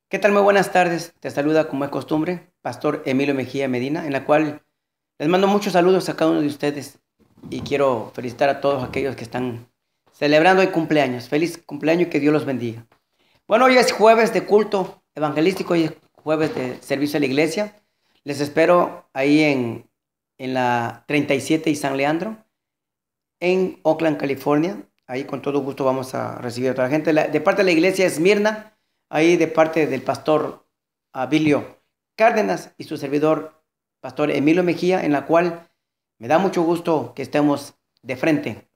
¿Qué tal? Muy buenas tardes. Te saluda como es costumbre, Pastor Emilio Mejía Medina, en la cual les mando muchos saludos a cada uno de ustedes y quiero felicitar a todos aquellos que están celebrando hoy cumpleaños. Feliz cumpleaños y que Dios los bendiga. Bueno, hoy es jueves de culto evangelístico y es jueves de servicio a la iglesia. Les espero ahí en la 37 y San Leandro, en Oakland, California. Ahí con todo gusto vamos a recibir a toda la gente. De parte de la iglesia Esmirna, ahí de parte del pastor Abilio Cárdenas y su servidor, pastor Emilio Mejía, en la cual me da mucho gusto que estemos de frente.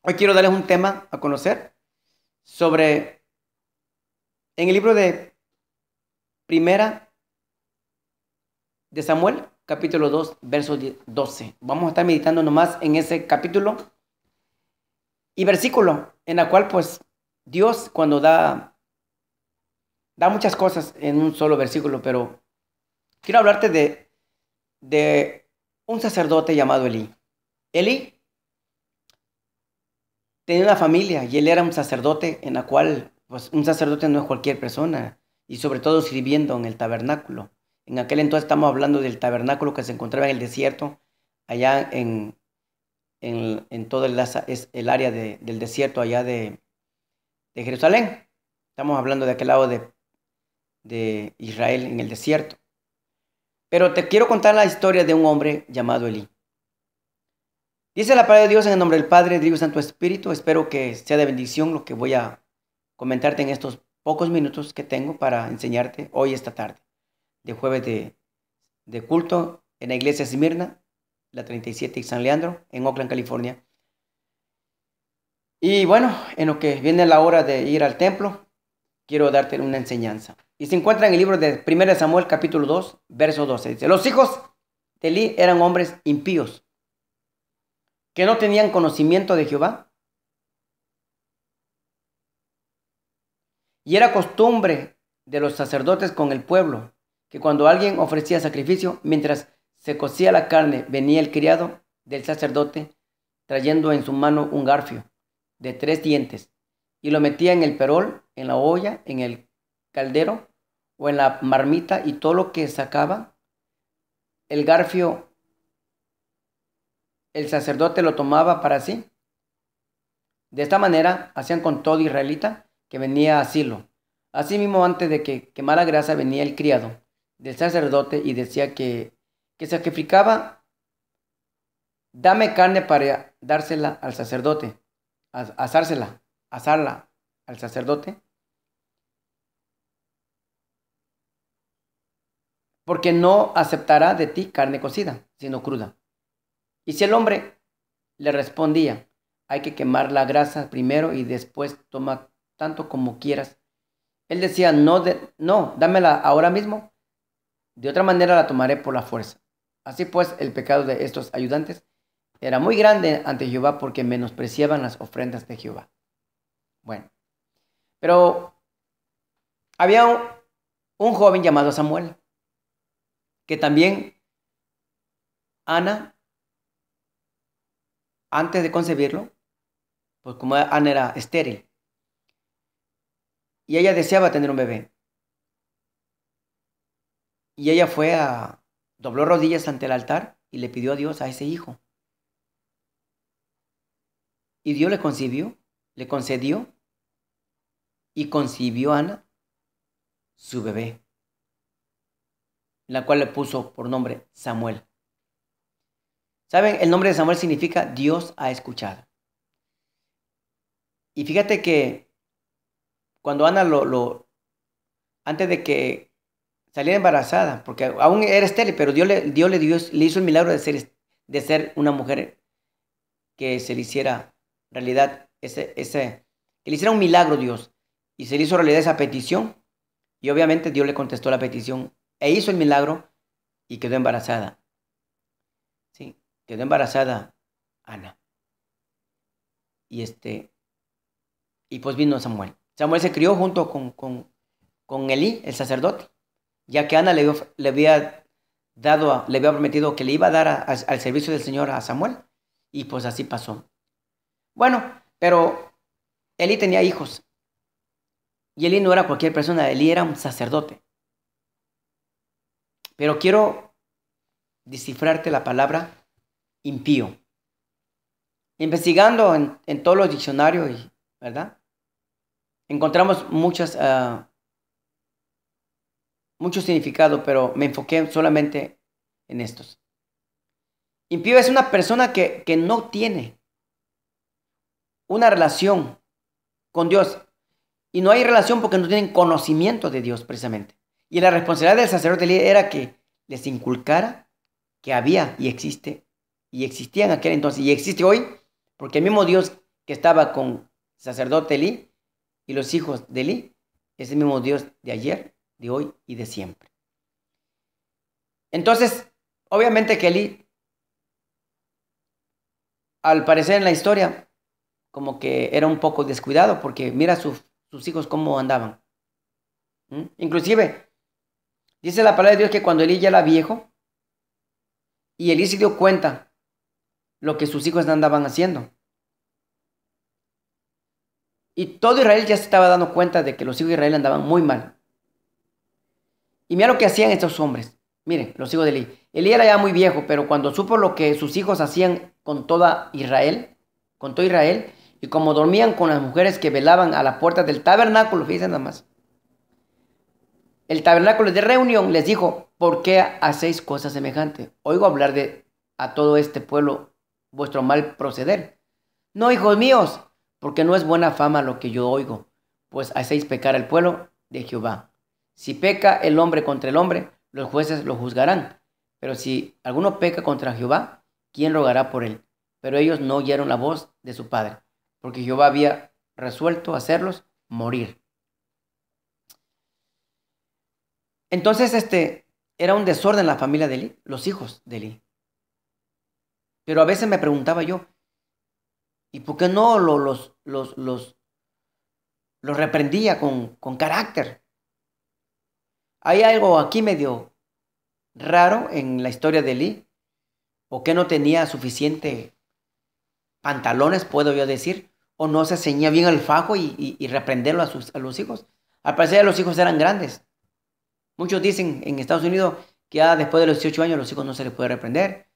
Hoy quiero darles un tema a conocer sobre, en el libro de Primera de Samuel, capítulo 2 verso 12. Vamos a estar meditando nomás en ese capítulo y versículo, en la cual pues Dios cuando da muchas cosas en un solo versículo, pero quiero hablarte de un sacerdote llamado Elí. Elí tenía una familia y él era un sacerdote en la cual, pues un sacerdote no es cualquier persona y sobre todo sirviendo en el tabernáculo. En aquel entonces estamos hablando del tabernáculo que se encontraba en el desierto, allá en todo el área del desierto allá de Jerusalén. Estamos hablando de aquel lado de Israel en el desierto. Pero te quiero contar la historia de un hombre llamado Elí. Dice la palabra de Dios en el nombre del Padre, del Hijo y Santo Espíritu. Espero que sea de bendición lo que voy a comentarte en estos pocos minutos que tengo para enseñarte hoy esta tarde, de jueves de culto en la iglesia Esmirna, la 37 y San Leandro, en Oakland, California. Y bueno, en lo que viene la hora de ir al templo, quiero darte una enseñanza. Y se encuentra en el libro de 1 Samuel, capítulo 2, verso 12. Dice, los hijos de Elí eran hombres impíos, que no tenían conocimiento de Jehová. Y era costumbre de los sacerdotes con el pueblo, que cuando alguien ofrecía sacrificio, mientras se cocía la carne, venía el criado del sacerdote, trayendo en su mano un garfio de 3 dientes, y lo metía en el perol, en la olla, en el caldero o en la marmita, y todo lo que sacaba el garfio, el sacerdote lo tomaba para sí. De esta manera hacían con todo israelita que venía a Silo. Asimismo, antes de que quemara grasa, venía el criado del sacerdote y decía que sacrificaba, dame carne para dársela al sacerdote, asarla al sacerdote, porque no aceptará de ti carne cocida, sino cruda. Y si el hombre le respondía, hay que quemar la grasa primero y después toma tanto como quieras. Él decía, no, no, dámela ahora mismo, de otra manera la tomaré por la fuerza. Así pues, el pecado de estos ayudantes era muy grande ante Jehová porque menospreciaban las ofrendas de Jehová. Bueno, pero había un joven llamado Samuel, que también Ana, antes de concebirlo, pues como Ana era estéril, y ella deseaba tener un bebé, y ella dobló rodillas ante el altar y le pidió a Dios a ese hijo. Y Dios le concedió, y concibió a Ana su bebé, la cual le puso por nombre Samuel. ¿Saben? El nombre de Samuel significa Dios ha escuchado. Y fíjate que cuando Ana antes de que saliera embarazada, porque aún era estéril, pero le hizo el milagro de ser una mujer que se le hiciera realidad, que le hiciera un milagro Dios, y se le hizo realidad esa petición, y obviamente Dios le contestó la petición, e hizo el milagro, y quedó embarazada. Sí, quedó embarazada Ana. Y pues vino Samuel. Samuel se crió junto con Elí, el sacerdote, ya que Ana le había prometido que le iba a dar al servicio del Señor a Samuel, y pues así pasó. Bueno, pero Elí tenía hijos, Y Elí no era cualquier persona, Elí era un sacerdote. Pero quiero descifrarte la palabra impío. Investigando en todos los diccionarios, ¿verdad? Encontramos mucho significado, pero me enfoqué solamente en estos. Impío es una persona que no tiene una relación con Dios. Y no hay relación porque no tienen conocimiento de Dios precisamente. Y la responsabilidad del sacerdote Elí era que les inculcara que había y existía en aquel entonces y existe hoy, porque el mismo Dios que estaba con el sacerdote Elí y los hijos de Elí es el mismo Dios de ayer, de hoy y de siempre. Entonces, obviamente que Elí, al parecer en la historia, como que era un poco descuidado, porque mira sus hijos cómo andaban. Inclusive, dice la palabra de Dios que cuando Elí ya era viejo, y Elí se dio cuenta lo que sus hijos andaban haciendo. Y todo Israel ya se estaba dando cuenta de que los hijos de Israel andaban muy mal. Y mira lo que hacían estos hombres. Miren, los hijos de Elí. Elí era ya muy viejo, pero cuando supo lo que sus hijos hacían con toda Israel, con todo Israel, y como dormían con las mujeres que velaban a la puerta del tabernáculo, fíjense nada más. El tabernáculo de reunión les dijo, ¿por qué hacéis cosas semejantes? Oigo hablar a todo este pueblo vuestro mal proceder. No, hijos míos, porque no es buena fama lo que yo oigo, pues hacéis pecar al pueblo de Jehová. Si peca el hombre contra el hombre, los jueces lo juzgarán. Pero si alguno peca contra Jehová, ¿quién rogará por él? Pero ellos no oyeron la voz de su padre, porque Jehová había resuelto hacerlos morir. Entonces, era un desorden la familia de Elí, los hijos de Elí. Pero a veces me preguntaba yo, ¿y por qué no los reprendía con carácter? Hay algo aquí medio raro en la historia de Elí, o que no tenía suficiente pantalones, puedo yo decir, o no se ceñía bien el fajo y reprenderlo a los hijos. Al parecer los hijos eran grandes. Muchos dicen en Estados Unidos que ya después de los 18 años los hijos no se les puede reprender,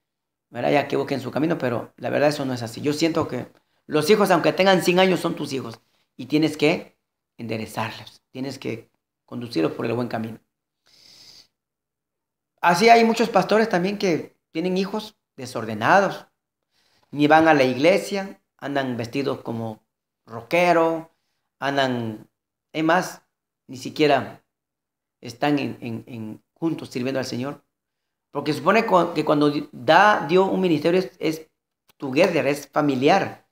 ¿verdad? Ya que busquen su camino, pero la verdad eso no es así. Yo siento que los hijos, aunque tengan 100 años, son tus hijos y tienes que enderezarlos, tienes que conducirlos por el buen camino. Así hay muchos pastores también que tienen hijos desordenados, ni van a la iglesia, andan vestidos como rockeros, andan, es más, ni siquiera están juntos sirviendo al Señor. Porque se supone que cuando dio un ministerio es together, es familiar,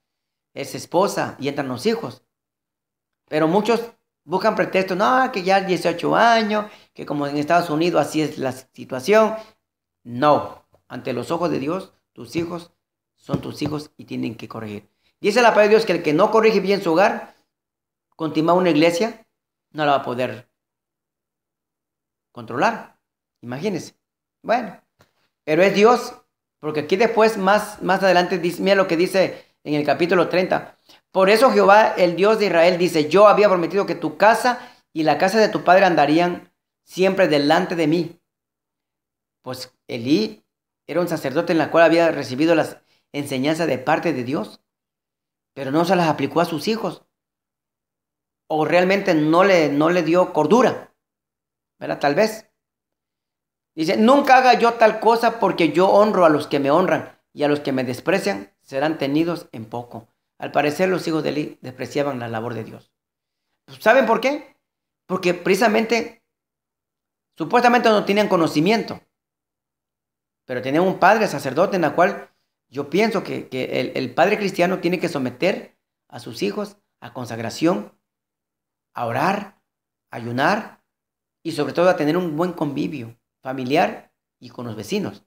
es esposa y entran los hijos. Pero muchos buscan pretextos, no, que ya 18 años, que como en Estados Unidos así es la situación. No, ante los ojos de Dios, tus hijos son tus hijos y tienen que corregir. Dice la palabra de Dios que el que no corrige bien su hogar, continúa una iglesia, no la va a poder controlar. Imagínense. Bueno, pero es Dios, porque aquí después, más adelante, mira lo que dice en el capítulo 30. Por eso Jehová, el Dios de Israel, dice, yo había prometido que tu casa y la casa de tu padre andarían siempre delante de mí. Pues Elí era un sacerdote en la cual había recibido las enseñanzas de parte de Dios, pero no se las aplicó a sus hijos. O realmente no le dio cordura, ¿verdad? Tal vez. Dice, nunca haga yo tal cosa porque yo honro a los que me honran y a los que me desprecian serán tenidos en poco. Al parecer los hijos de Elí despreciaban la labor de Dios. ¿Saben por qué? Porque precisamente, supuestamente no tenían conocimiento, pero tenían un padre sacerdote en la cual yo pienso que el padre cristiano tiene que someter a sus hijos a consagración, a orar, a ayunar y sobre todo a tener un buen convivio familiar y con los vecinos.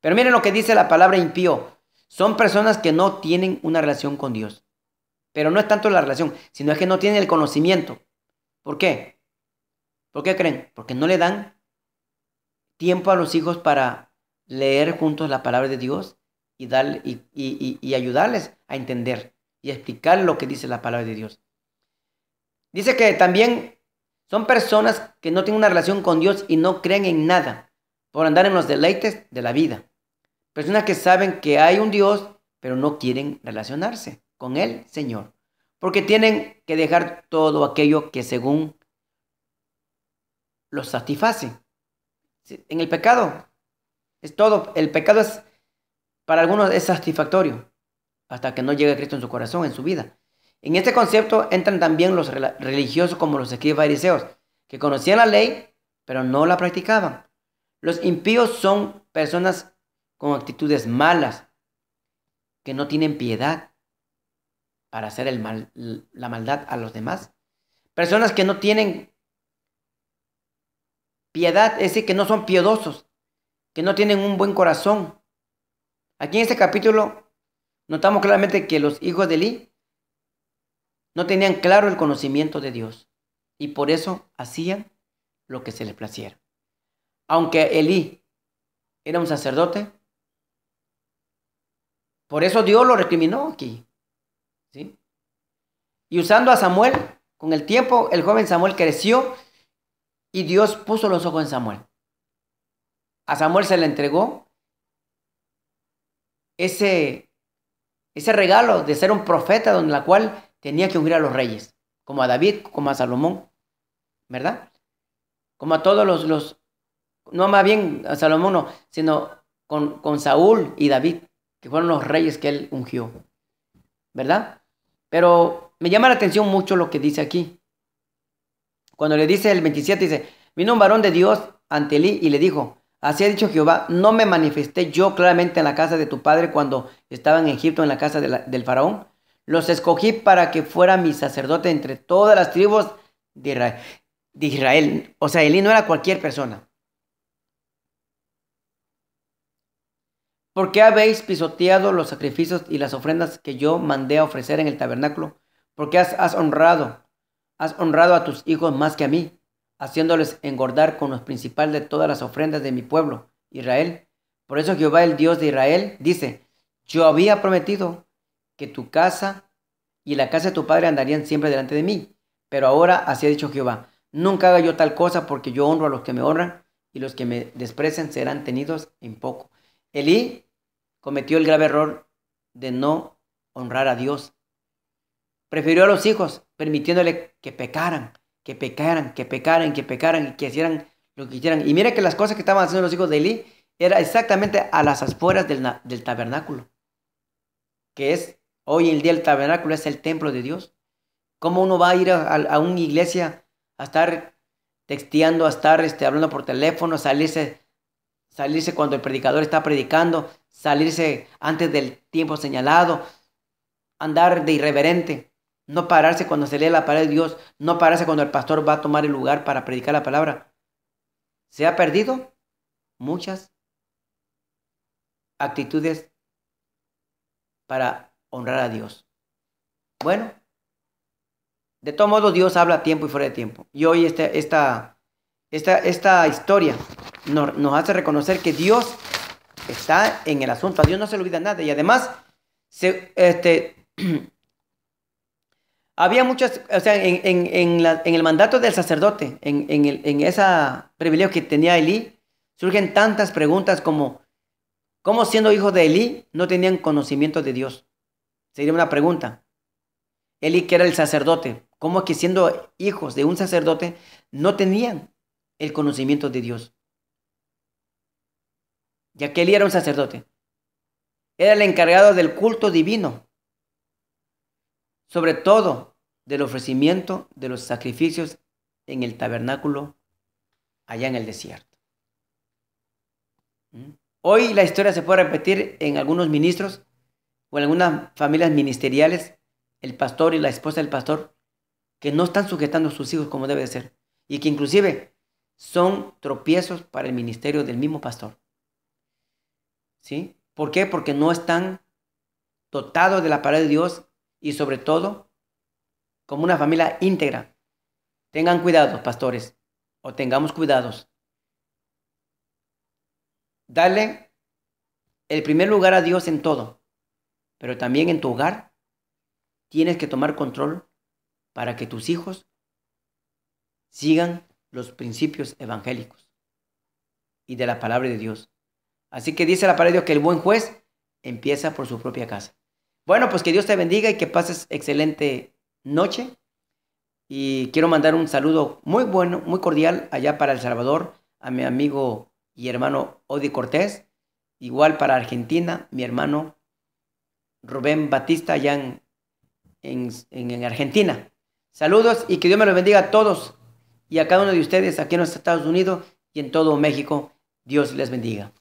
Pero miren lo que dice la palabra impío. Son personas que no tienen una relación con Dios. Pero no es tanto la relación, sino es que no tienen el conocimiento. ¿Por qué? ¿Por qué creen? Porque no le dan tiempo a los hijos para leer juntos la palabra de Dios y ayudarles a entender y a explicar lo que dice la palabra de Dios. Dice que también son personas que no tienen una relación con Dios y no creen en nada por andar en los deleites de la vida. Personas que saben que hay un Dios, pero no quieren relacionarse con el Señor, porque tienen que dejar todo aquello que según los satisface. Sí, en el pecado es todo. El pecado es, para algunos es satisfactorio, hasta que no llegue Cristo en su corazón, en su vida. En este concepto entran también los religiosos como los escribas fariseos, que conocían la ley, pero no la practicaban. Los impíos son personas con actitudes malas, que no tienen piedad para hacer la maldad a los demás. Personas que no tienen piedad, es decir, que no son piadosos, que no tienen un buen corazón. Aquí en este capítulo notamos claramente que los hijos de Elí no tenían claro el conocimiento de Dios y por eso hacían lo que se les placiera. Aunque Elí era un sacerdote, por eso Dios lo recriminó aquí, ¿sí? Y usando a Samuel, con el tiempo el joven Samuel creció y Dios puso los ojos en Samuel. A Samuel se le entregó ese regalo de ser un profeta, donde la cual tenía que ungir a los reyes, como a David, como a Salomón, ¿verdad? Como a todos no más bien a Salomón, no, sino con Saúl y David, que fueron los reyes que él ungió, ¿verdad? Pero me llama la atención mucho lo que dice aquí. Cuando le dice el 27, dice, vino un varón de Dios ante Elí y le dijo, así ha dicho Jehová, no me manifesté yo claramente en la casa de tu padre cuando estaba en Egipto, en la casa del faraón. Los escogí para que fuera mi sacerdote entre todas las tribus de Israel. O sea, Elí no era cualquier persona. ¿Por qué habéis pisoteado los sacrificios y las ofrendas que yo mandé a ofrecer en el tabernáculo? ¿Por qué has honrado a tus hijos más que a mí, haciéndoles engordar con lo principal de todas las ofrendas de mi pueblo, Israel? Por eso Jehová, el Dios de Israel, dice, yo había prometido que tu casa y la casa de tu padre andarían siempre delante de mí. Pero ahora así ha dicho Jehová, nunca haga yo tal cosa, porque yo honro a los que me honran y los que me desprecian serán tenidos en poco. Elí cometió el grave error de no honrar a Dios. Prefirió a los hijos, permitiéndole que pecaran y que hicieran lo que quisieran. Y mire que las cosas que estaban haciendo los hijos de Elí era exactamente a las afueras del tabernáculo, que es hoy en día el tabernáculo es el templo de Dios. ¿Cómo uno va a ir a una iglesia a estar texteando, a estar hablando por teléfono, salirse cuando el predicador está predicando, salirse antes del tiempo señalado, andar de irreverente, no pararse cuando se lee la palabra de Dios, no pararse cuando el pastor va a tomar el lugar para predicar la palabra? Se ha perdido muchas actitudes para honrar a Dios. Bueno, de todo modo Dios habla a tiempo y fuera de tiempo. Y hoy esta historia nos hace reconocer que Dios está en el asunto. A Dios no se le olvida nada. Y además, había muchas, o sea, en el mandato del sacerdote, en ese privilegio que tenía Elí, surgen tantas preguntas como, ¿cómo siendo hijos de Elí no tenían conocimiento de Dios? Sería una pregunta. Elí, que era el sacerdote, ¿cómo que siendo hijos de un sacerdote no tenían el conocimiento de Dios? Ya que Elí era un sacerdote. Era el encargado del culto divino, sobre todo del ofrecimiento de los sacrificios en el tabernáculo allá en el desierto. Hoy la historia se puede repetir en algunos ministros o en algunas familias ministeriales, el pastor y la esposa del pastor, que no están sujetando a sus hijos como debe de ser, y que inclusive son tropiezos para el ministerio del mismo pastor. ¿Sí? ¿Por qué? Porque no están dotados de la palabra de Dios y sobre todo como una familia íntegra. Tengan cuidado, pastores, o tengamos cuidados. Dale el primer lugar a Dios en todo, pero también en tu hogar tienes que tomar control para que tus hijos sigan los principios evangélicos y de la palabra de Dios. Así que dice la palabra de Dios que el buen juez empieza por su propia casa. Bueno, pues que Dios te bendiga y que pases excelente noche. Y quiero mandar un saludo muy bueno, muy cordial allá para El Salvador, a mi amigo y hermano Odi Cortés. Igual para Argentina, mi hermano Rubén Batista allá en Argentina. Saludos y que Dios me los bendiga a todos y a cada uno de ustedes aquí en los Estados Unidos y en todo México. Dios les bendiga.